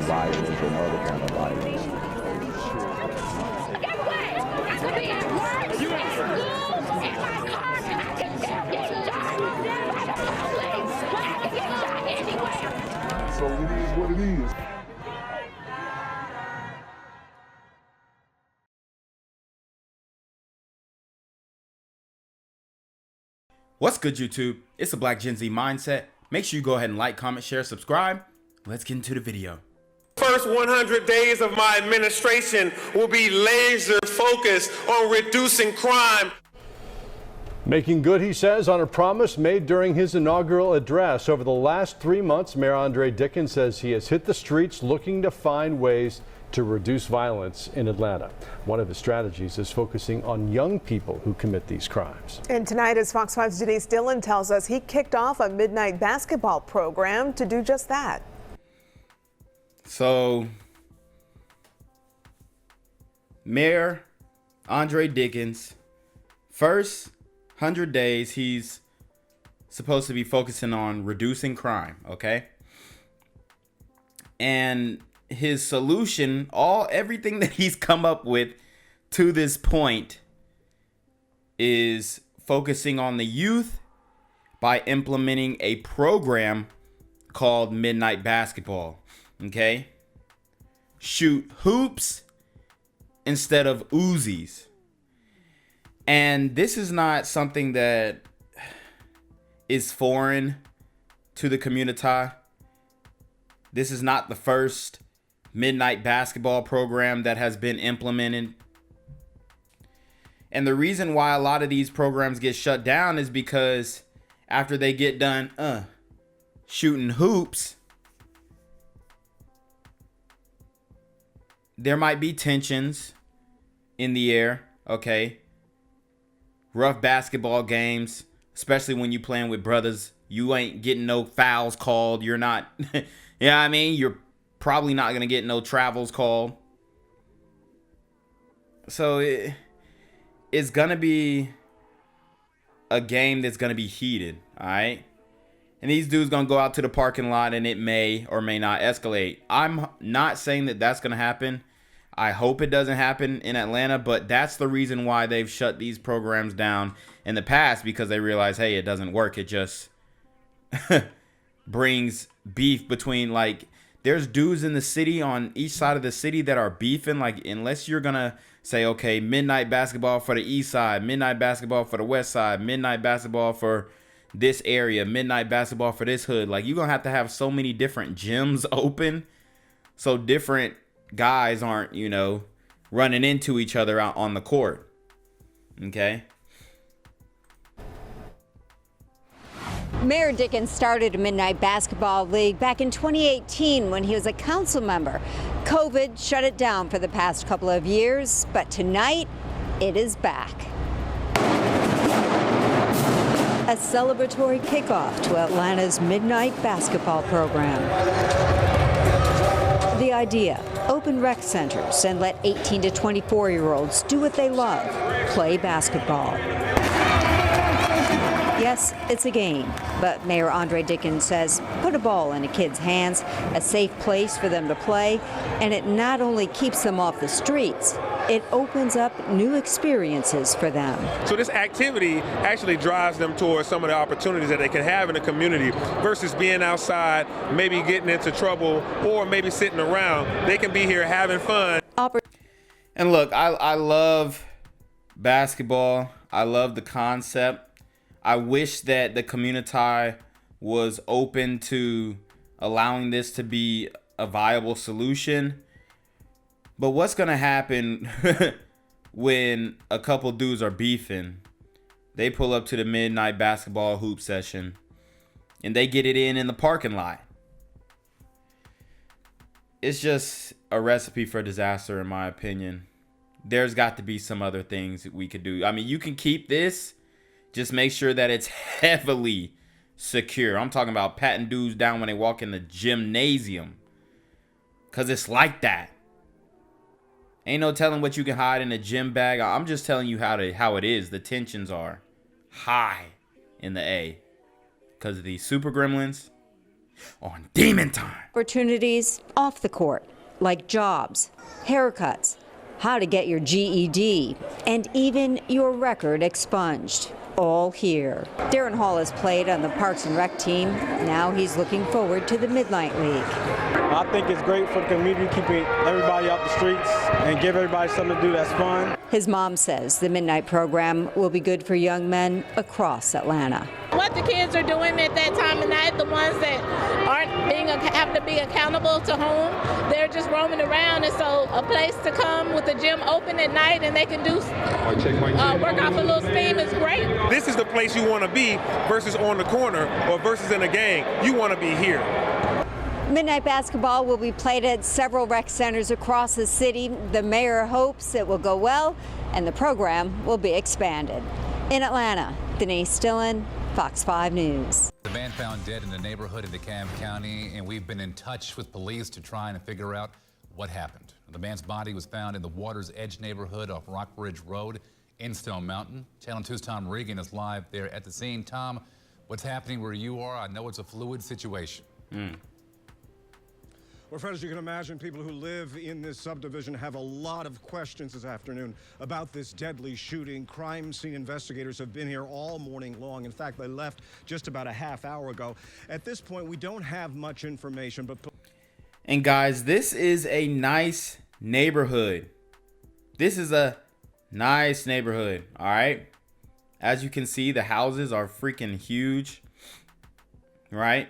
violence or no other kind of violence. Get away! I could be at work, at school, in my car, I can still get shot by the police, but I can get shot anywhere. So it is what it is. What's good, YouTube? It's the Black Gen Z Mindset. Make sure you go ahead and like, comment, share, subscribe. Let's get into the video. First 100 days of my administration will be laser focused on reducing crime. Making good, he says, on a promise made during his inaugural address. Over the last 3 months, Mayor Andre Dickens says he has hit the streets looking to find ways to reduce violence in Atlanta. One of his strategies is focusing on young people who commit these crimes. And tonight, as Fox 5's Denise Dillon tells us, he kicked off a midnight basketball program to do just that. So, Mayor Andre Dickens, first 100 days, he's supposed to be focusing on reducing crime, okay? And his solution, everything that he's come up with to this point is focusing on the youth by implementing a program called Midnight Basketball. Okay? Shoot hoops instead of Uzis. And this is not something that is foreign to the community. This is not the first midnight basketball program that has been implemented. And the reason why a lot of these programs get shut down is because after they get done shooting hoops, there might be tensions in the air, okay? Rough basketball games, especially when you're playing with brothers. You ain't getting no fouls called. You're not, you know what I mean? You're probably not going to get no travels called. So it's going to be a game that's going to be heated, all right? And these dudes going to go out to the parking lot and it may or may not escalate. I'm not saying that that's going to happen. I hope it doesn't happen in Atlanta, but that's the reason why they've shut these programs down in the past, because they realize, hey, it doesn't work. It just brings beef between, like, there's dudes in the city on each side of the city that are beefing. Like, unless you're going to say, okay, midnight basketball for the east side, midnight basketball for the west side, midnight basketball for this area, midnight basketball for this hood. Like, you're going to have so many different gyms open so different guys aren't, you know, running into each other out on the court. Okay? Mayor Dickens started a midnight basketball league back in 2018 when he was a council member. COVID shut it down for the past couple of years, but tonight it is back. A celebratory kickoff to Atlanta's midnight basketball program. The idea, open rec centers and let 18 to 24-year-olds do what they love, play basketball. Yes, it's a game, but Mayor Andre Dickens says put a ball in a kid's hands, a safe place for them to play, and it not only keeps them off the streets, it opens up new experiences for them. So this activity actually drives them towards some of the opportunities that they can have in the community versus being outside, maybe getting into trouble, or maybe sitting around. They can be here having fun. And look, I love basketball. I love the concept. I wish that the community was open to allowing this to be a viable solution. But what's going to happen when a couple dudes are beefing? They pull up to the midnight basketball hoop session and they get it in the parking lot. It's just a recipe for disaster, in my opinion. There's got to be some other things that we could do. I mean, you can keep this. Just make sure that it's heavily secure. I'm talking about patting dudes down when they walk in the gymnasium. Because it's like that. Ain't no telling what you can hide in a gym bag. I'm just telling you how it is. The tensions are high in the A. Because of these super gremlins. on Demon Time. Opportunities off the court, like jobs, haircuts, how to get your GED, and even your record expunged. All here. Darren Hall has played on the Parks and Rec team. Now he's looking forward to the Midnight League. I think it's great for the community, keeping everybody off the streets and give everybody something to do that's fun. His mom says the Midnight program will be good for young men across Atlanta. What the kids are doing at that time of night, the ones that aren't having to be accountable to home, they're just roaming around, and so a place to come with the gym open at night and they can do work off a little steam is great. This is the place you want to be versus on the corner or versus in a gang. You want to be here. Midnight basketball will be played at several rec centers across the city. The mayor hopes it will go well and the program will be expanded. In Atlanta, Denise Dillon, Fox 5 News. The man found dead in a neighborhood in DeKalb County, and we've been in touch with police to try and figure out what happened. The man's body was found in the Water's Edge neighborhood off Rockbridge Road in Stone Mountain. Channel 2's Tom Regan is live there at the scene. Tom, what's happening where you are? I know it's a fluid situation. Well, Fred, as you can imagine, people who live in this subdivision have a lot of questions this afternoon about this deadly shooting. Crime scene investigators have been here all morning long. In fact, they left just about a half hour ago. At this point, we don't have much information, but... And guys, this is a nice neighborhood. This is a nice neighborhood, all right? As you can see, the houses are freaking huge, right?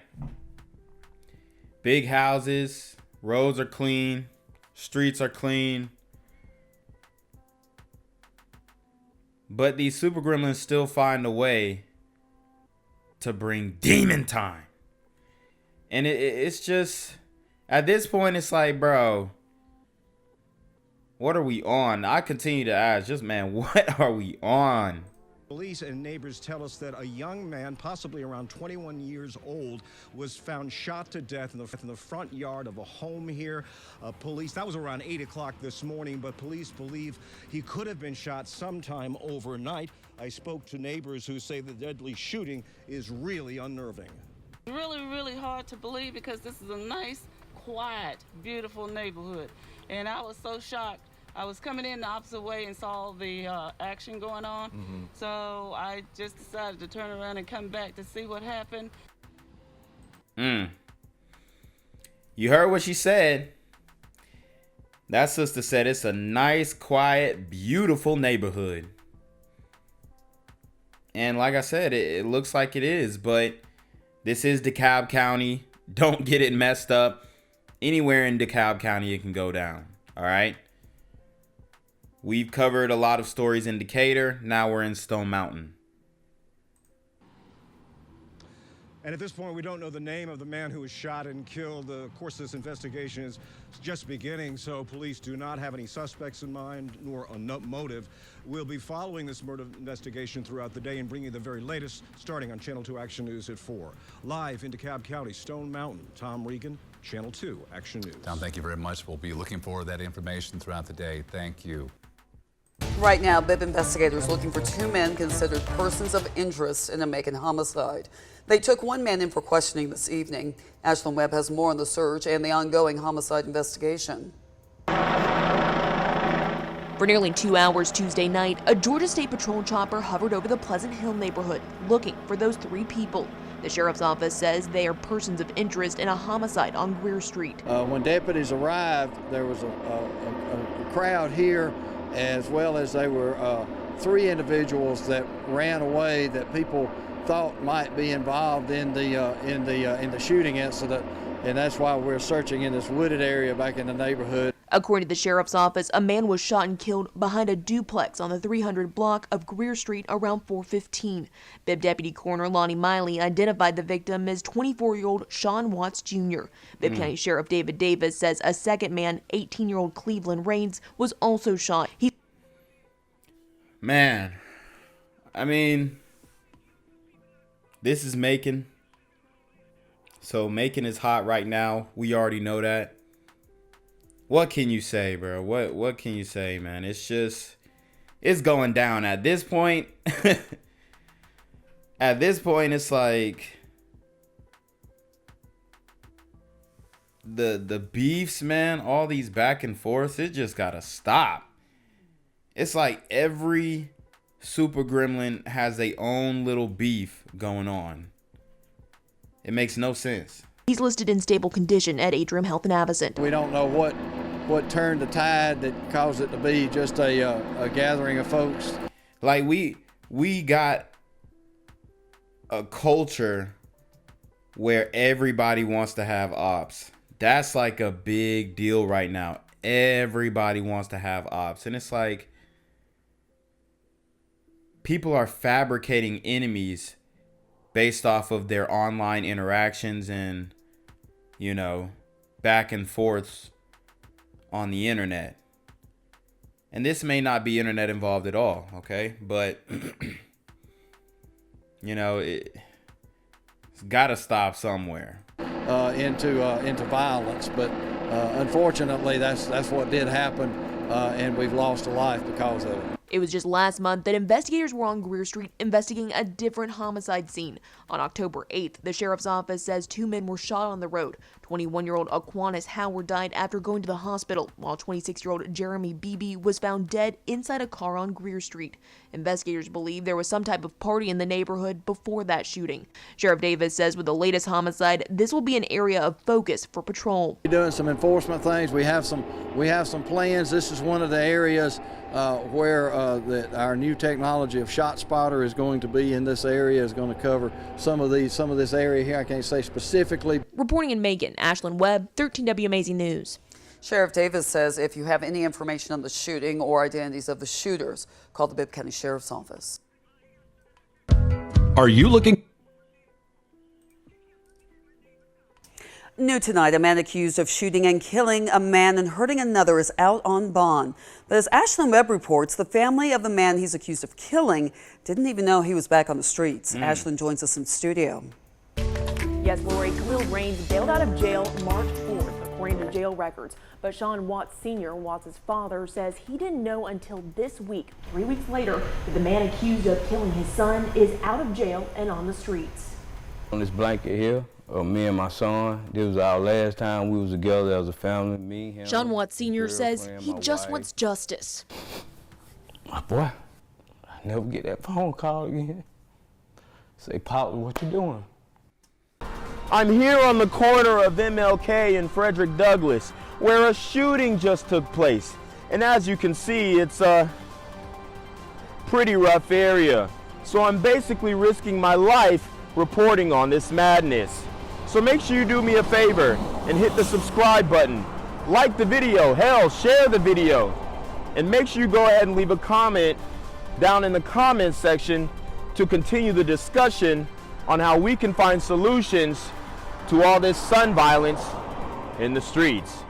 Big houses, roads are clean, streets are clean. But these super gremlins still find a way to bring Demon Time. And it's just, at this point, it's like, bro, what are we on? I continue to ask, just, man, what are we on? Police and neighbors tell us that a young man, possibly around 21 years old, was found shot to death in the front yard of a home here. That was around 8 o'clock this morning, but police believe he could have been shot sometime overnight. I spoke to neighbors who say the deadly shooting is really unnerving. Really, really hard to believe because this is a nice, quiet, beautiful neighborhood. And I was so shocked. I was coming in the opposite way and saw the action going on. So I just decided to turn around and come back to see what happened. You heard what she said. That sister said it's a nice, quiet, beautiful neighborhood. And like I said, it looks like it is, but this is DeKalb County. Don't get it messed up. Anywhere in DeKalb County, it can go down. All right. We've covered a lot of stories in Decatur. Now we're in Stone Mountain. And at this point, we don't know the name of the man who was shot and killed. Of course, this investigation is just beginning, so police do not have any suspects in mind, nor a motive. We'll be following this murder investigation throughout the day and bringing you the very latest, starting on Channel 2 Action News at 4. Live in DeKalb County, Stone Mountain, Tom Regan, Channel 2 Action News. Tom, thank you very much. We'll be looking for that information throughout the day. Thank you. Right now, BIB investigators looking for two men considered persons of interest in a Macon homicide. They took one man in for questioning this evening. Ashlyn Webb has more on the search and the ongoing homicide investigation. For nearly 2 hours Tuesday night, a Georgia State Patrol chopper hovered over the Pleasant Hill neighborhood looking for those three people. The sheriff's office says they are persons of interest in a homicide on Greer Street. When deputies arrived, there was a crowd here, as well as there were three individuals that ran away that people thought might be involved in the shooting incident, and that's why we're searching in this wooded area back in the neighborhood. According to the sheriff's office, a man was shot and killed behind a duplex on the 300 block of Greer Street around 4:15. BIB Deputy Coroner Lonnie Miley identified the victim as 24-year-old Shawn Watts Jr. BIB County Sheriff David Davis says a second man, 18-year-old Cleveland Rains, was also shot. Man, I mean, this is Macon. So Macon is hot right now. We already know that. What can you say, bro? What can you say, man? It's just, it's going down at this point. At this point, it's like, the beefs, man, all these back and forths, it just gotta stop. It's like every super gremlin has their own little beef going on. It makes no sense. He's listed in stable condition at Atrium Health in Avocent. We don't know what turned the tide that caused it to be just a gathering of folks. Like we got a culture where everybody wants to have ops. That's like a big deal right now. Everybody wants to have ops. And it's like people are fabricating enemies based off of their online interactions and, you know, back and forths on the internet. And this may not be internet involved at all, okay? But, you know, it's got to stop somewhere. Into violence, but unfortunately, that's what did happen, and we've lost a life because of it. It was just last month that investigators were on Greer Street investigating a different homicide scene. On October 8th, the sheriff's office says 2 men were shot on the road. 21-year-old Aquinas Howard died after going to the hospital, while 26-year-old Jeremy Beebe was found dead inside a car on Greer Street. Investigators believe there was some type of party in the neighborhood before that shooting. Sheriff Davis says with the latest homicide, this will be an area of focus for patrol. We're doing some enforcement things. We have some plans. This is one of the areas where that our new technology of Shot Spotter is going to be in this area, is going to cover some of this area here. I can't say specifically. Reporting in Macon, Ashlyn Webb, 13 WMAZ News. Sheriff Davis says if you have any information on the shooting or identities of the shooters, call the Bibb County Sheriff's Office. Are you looking? New tonight, a man accused of shooting and killing a man and hurting another is out on bond. But as Ashlyn Webb reports, the family of the man he's accused of killing didn't even know he was back on the streets. Ashlyn joins us in studio. Yes, Lori, Khalil Raines bailed out of jail March 4th, according to jail records. But Shawn Watts Sr., Watts' father, says he didn't know until this week, 3 weeks later, that the man accused of killing his son is out of jail and on the streets. On this blanket here, me and my son, this was our last time we was together as a family, me, him. Shawn Watts Sr. says he just wants justice. My boy, I never get that phone call again. Say, Pop, what you doing? I'm here on the corner of MLK and Frederick Douglass, where a shooting just took place. And as you can see, it's a pretty rough area. So I'm basically risking my life reporting on this madness. So make sure you do me a favor and hit the subscribe button. Like the video, hell, share the video. And make sure you go ahead and leave a comment down in the comments section to continue the discussion on how we can find solutions to all this son violence in the streets.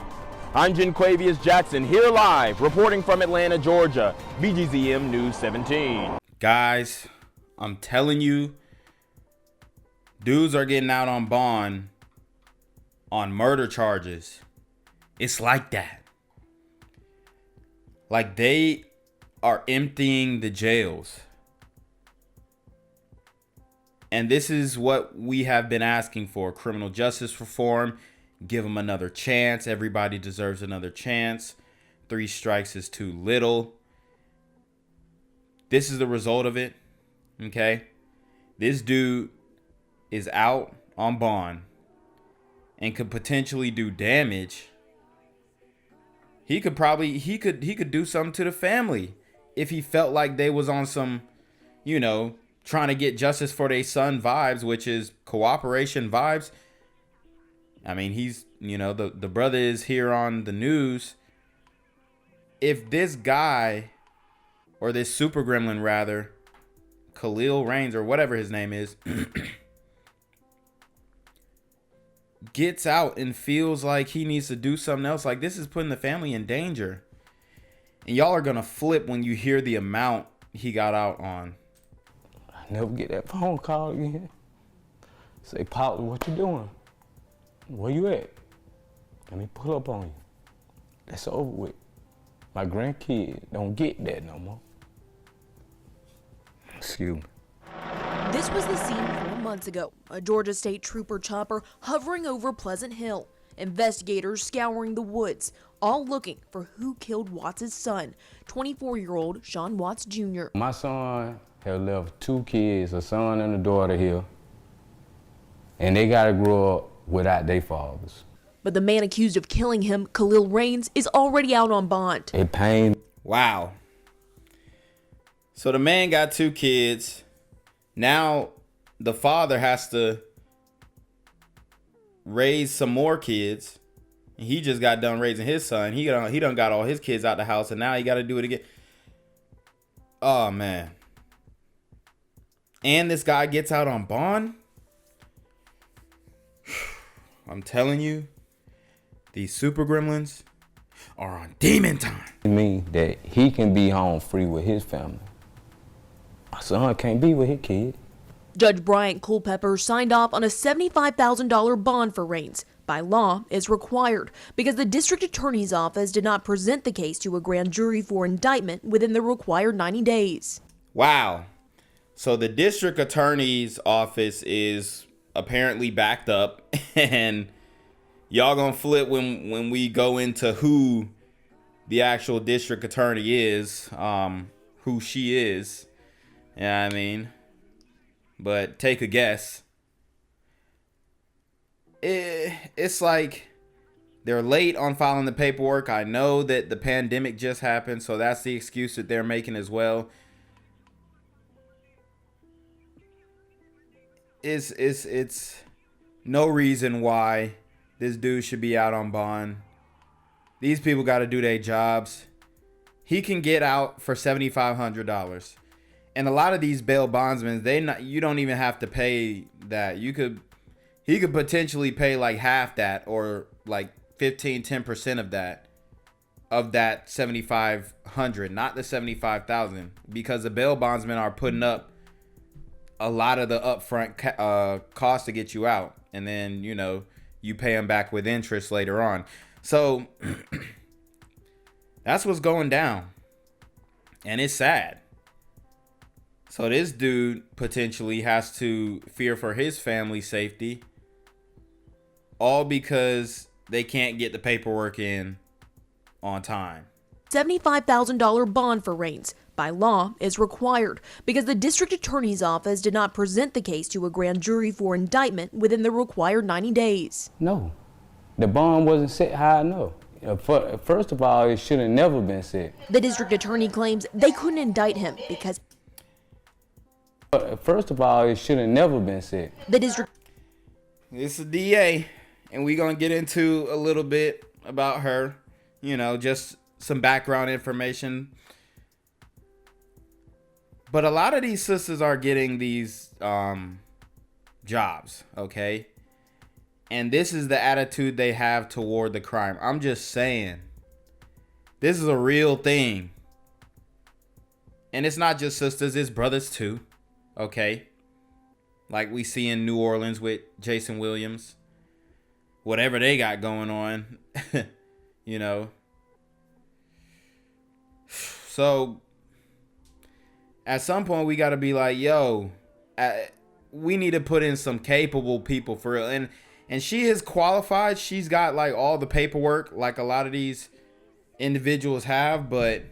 I'm Jenquavius Jackson, here live, reporting from Atlanta, Georgia, BGZM News 17. Guys, I'm telling you, dudes are getting out on bond on murder charges. It's like that. Like they are emptying the jails. And this is what we have been asking for. Criminal justice reform. Give them another chance. Everybody deserves another chance. 3 strikes is too little. This is the result of it. Okay? This dude is out on bond and could potentially do damage. He could do something to the family if he felt like they was on some, you know, trying to get justice for their son vibes, which is cooperation vibes. I mean, he's, you know, the brother is here on the news. If this guy, or this super gremlin rather, Khalil Raines or whatever his name is, gets out and feels like he needs to do something else, like this is putting the family in danger. And y'all are gonna flip when you hear the amount he got out on. I never get that phone call again. Say, Pop, what you doing? Where you at? Let me pull up on you. That's over with. My grandkid don't get that no more. Excuse me. This was the scene 4 months ago. A Georgia State Trooper chopper hovering over Pleasant Hill. Investigators scouring the woods, all looking for who killed Watts' son, 24-year-old Shawn Watts Jr. My son had left 2 kids, a son and a daughter here, and they got to grow up without their fathers. But the man accused of killing him, Khalil Rains, is already out on bond. It pained. Wow. So the man got 2 kids. Now the father has to raise some more kids. He just got done raising his son. He done got all his kids out the house, and now he got to do it again. Oh, man. And this guy gets out on bond? I'm telling you, these super gremlins are on demon time. It means that he can be home free with his family. My son can't be with his kid. Judge Bryant Culpepper signed off on a $75,000 bond for Rains. By law, is required because the district attorney's office did not present the case to a grand jury for indictment within the required 90 days. Wow. So the district attorney's office is apparently backed up, and y'all gonna flip when we go into who the actual district attorney is, who she is. Yeah, I mean, but take a guess. It's like they're late on filing the paperwork. I know that the pandemic just happened, so that's the excuse that they're making as well. It's no reason why this dude should be out on bond. These people got to do their jobs. He can get out for $7,500, and a lot of these bail bondsmen, you don't even have to pay that. He could potentially pay like half that, or like 10% of that 7,500, not the 75,000, because the bail bondsmen are putting up a lot of the upfront cost to get you out, and then you pay them back with interest later on. So that's what's going down, and it's sad. So this dude potentially has to fear for his family's safety, all because they can't get the paperwork in on time. $75,000 bond for Rains, by law, is required because the district attorney's office did not present the case to a grand jury for indictment within the required 90 days. No, the bond wasn't set high enough. First of all, it should have never been set. The district attorney claims they couldn't indict him because... First of all, it should have never been set. The district... It's a DA, and we're going to get into a little bit about her, just some background information. But a lot of these sisters are getting these jobs, okay? And this is the attitude they have toward the crime. I'm just saying, this is a real thing. And it's not just sisters, it's brothers too, okay? Like we see in New Orleans with Jason Williams. Whatever they got going on, So at some point we got to be like, yo, we need to put in some capable people for real. And she is qualified. She's got like all the paperwork like a lot of these individuals have, but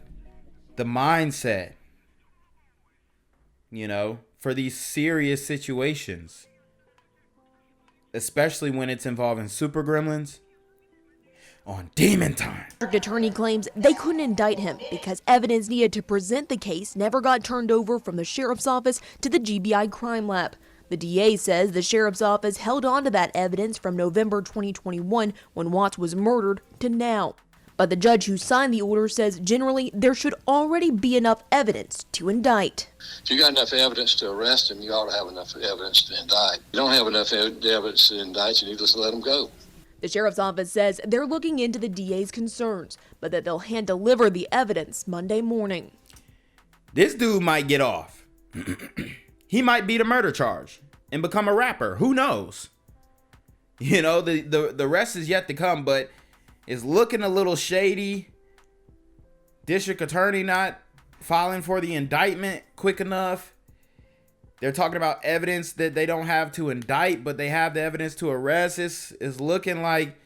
the mindset, for these serious situations, especially when it's involving super gremlins, on demon time. The district attorney claims they couldn't indict him because evidence needed to present the case never got turned over from the sheriff's office to the GBI crime lab. The DA says the sheriff's office held on to that evidence from November 2021 when Watts was murdered to now. But the judge who signed the order says generally there should already be enough evidence to indict. If you got enough evidence to arrest him, you ought to have enough evidence to indict. You don't have enough evidence to indict, you need to just let him go. The sheriff's office says they're looking into the DA's concerns, but that they'll hand deliver the evidence Monday morning. This dude might get off. He might beat a murder charge and become a rapper. Who knows? The rest is yet to come, but it's looking a little shady. District attorney not filing for the indictment quick enough. They're talking about evidence that they don't have to indict, but they have the evidence to arrest. It's looking like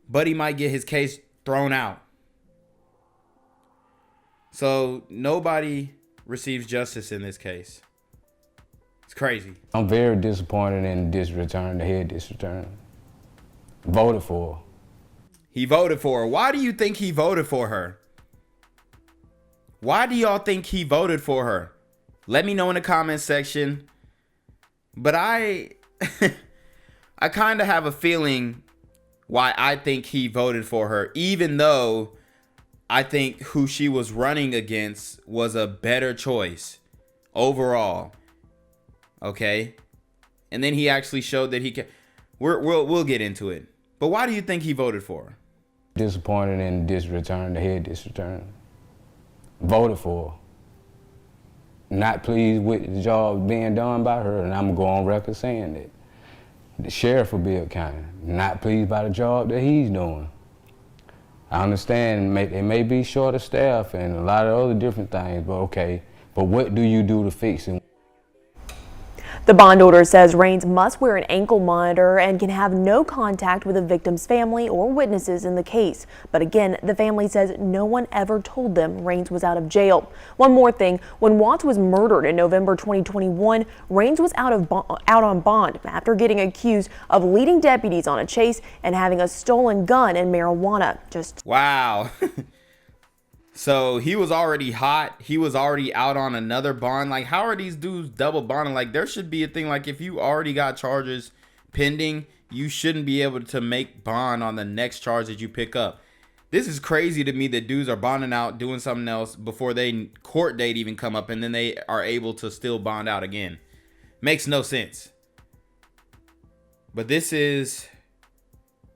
Buddy might get his case thrown out. So nobody receives justice in this case. It's crazy. I'm very disappointed in the district attorney, the head district attorney. Voted for her. He voted for her. Why do you think he voted for her? Why do y'all think he voted for her? Let me know in the comment section. But I kind of have a feeling why I think he voted for her, even though I think who she was running against was a better choice overall. Okay? And then he actually showed that he can. We'll get into it. But why do you think he voted for her? Disappointed in the district attorney, the head district attorney. Voted for her. Not pleased with the job being done by her, and I'm going to go on record saying that. The sheriff of Bill County, not pleased by the job that he's doing. I understand it may be short of staff and a lot of other different things, but okay. But what do you do to fix it? The bond order says Raines must wear an ankle monitor and can have no contact with the victim's family or witnesses in the case. But again, the family says no one ever told them Raines was out of jail. One more thing, when Watts was murdered in November 2021, Raines was out on bond after getting accused of leading deputies on a chase and having a stolen gun and marijuana. Wow. So he was already hot. He was already out on another bond. Like, how are these dudes double bonding? Like, there should be a thing like if you already got charges pending, you shouldn't be able to make bond on the next charge that you pick up. This is crazy to me that dudes are bonding out, doing something else before they court date even come up, and then they are able to still bond out again. Makes no sense. But this is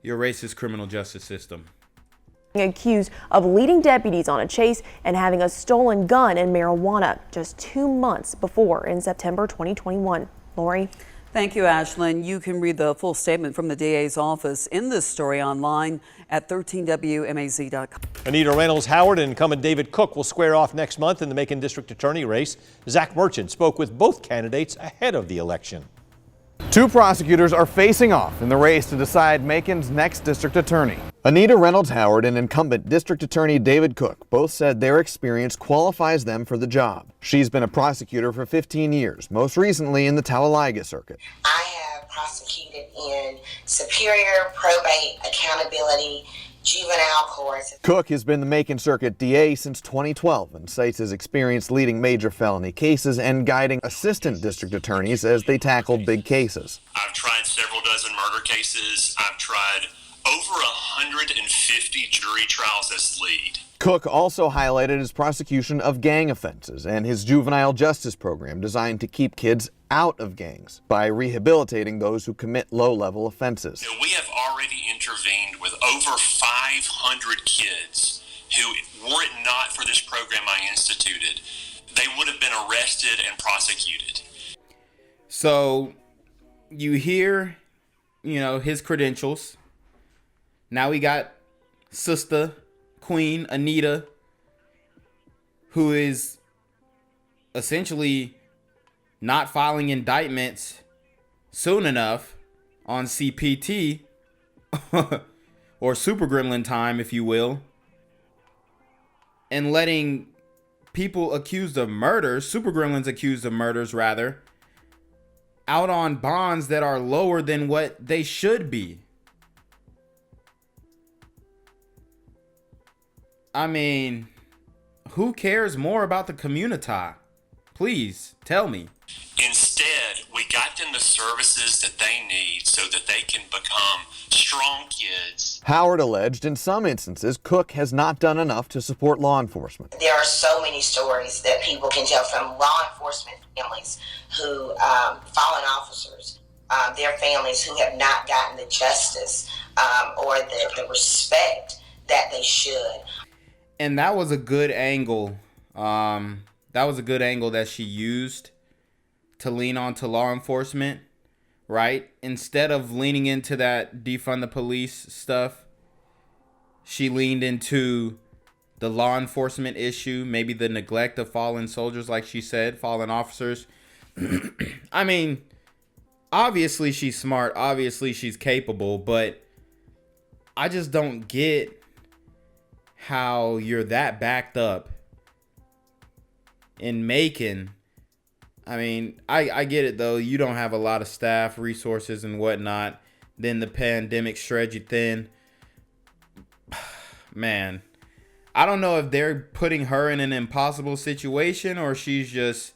your racist criminal justice system. Accused of leading deputies on a chase and having a stolen gun and marijuana just 2 months before in September 2021. Lori. Thank you, Ashlyn. You can read the full statement from the DA's office in this story online at 13WMAZ.com. Anita Reynolds Howard and incumbent David Cook will square off next month in the Macon District Attorney race. Zach Merchant spoke with both candidates ahead of the election. Two prosecutors are facing off in the race to decide Macon's next district attorney. Anita Reynolds Howard and incumbent District Attorney David Cook both said their experience qualifies them for the job. She's been a prosecutor for 15 years, most recently in the Talladega circuit. I have prosecuted in superior, probate, accountability, juvenile courts. Cook has been the Macon Circuit DA since 2012 and cites his experience leading major felony cases and guiding assistant district attorneys as they tackle big cases. I've tried several dozen murder cases. I've tried over 150 jury trials as lead. Cook also highlighted his prosecution of gang offenses and his juvenile justice program designed to keep kids out of gangs by rehabilitating those who commit low-level offenses. We have already intervened with over 500 kids who, were it not for this program I instituted, they would have been arrested and prosecuted. So you hear, his credentials. Now we got Sister Queen Anita, who is essentially not filing indictments soon enough on CPT or Super Gremlin time, if you will, and letting people accused of murders, Super Gremlins accused of murders rather, out on bonds that are lower than what they should be. I mean, who cares more about the community? Please tell me. Instead, we got them the services that they need so that they can become strong kids. Howard alleged in some instances Cook has not done enough to support law enforcement. There are so many stories that people can tell from law enforcement families who, fallen officers, their families who have not gotten the justice or the respect that they should. And that was a good angle. That was a good angle that she used to lean on to law enforcement, right? Instead of leaning into that defund the police stuff, she leaned into the law enforcement issue, maybe the neglect of fallen soldiers, like she said, fallen officers. I mean, obviously she's smart. Obviously she's capable, but I just don't get how you're that backed up in Macon. I mean, I get it though. You don't have a lot of staff, resources, and whatnot. Then the pandemic shred you thin. Man, I don't know if they're putting her in an impossible situation or she's just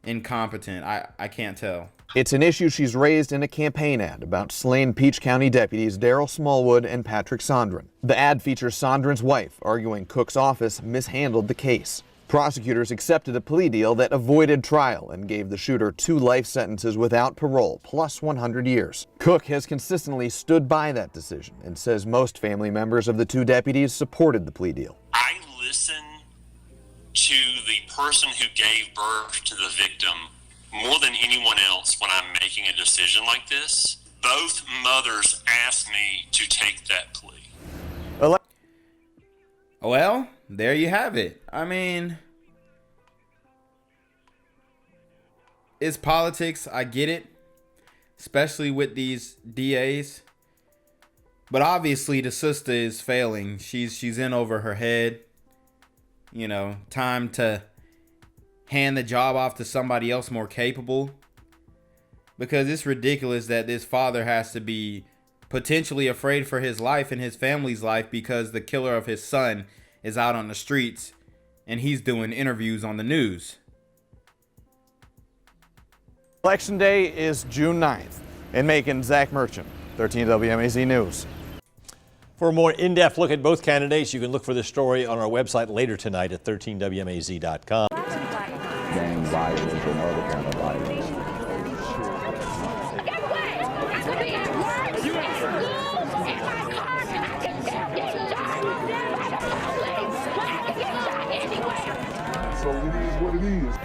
incompetent. I can't tell. It's an issue she's raised in a campaign ad about slain Peach County deputies Daryl Smallwood and Patrick Sondren. The ad features Sondren's wife arguing Cook's office mishandled the case. Prosecutors accepted a plea deal that avoided trial and gave the shooter 2 life sentences without parole, plus 100 years. Cook has consistently stood by that decision and says most family members of the 2 deputies supported the plea deal. I listen to the person who gave birth to the victim more than anyone else when I'm making a decision like this. Both mothers asked me to take that plea. Well, there you have it. I mean, it's politics. I get it, especially with these DAs. But obviously, the sister is failing. She's in over her head. You know, time to hand the job off to somebody else more capable. Because it's ridiculous that this father has to be potentially afraid for his life and his family's life because the killer of his son is out on the streets and he's doing interviews on the news. Election Day is June 9th. In Macon, Zach Merchant, 13 WMAZ News. For a more in-depth look at both candidates, you can look for this story on our website later tonight at 13WMAZ.com. Gang violence and other kind of violence. So it is what it is.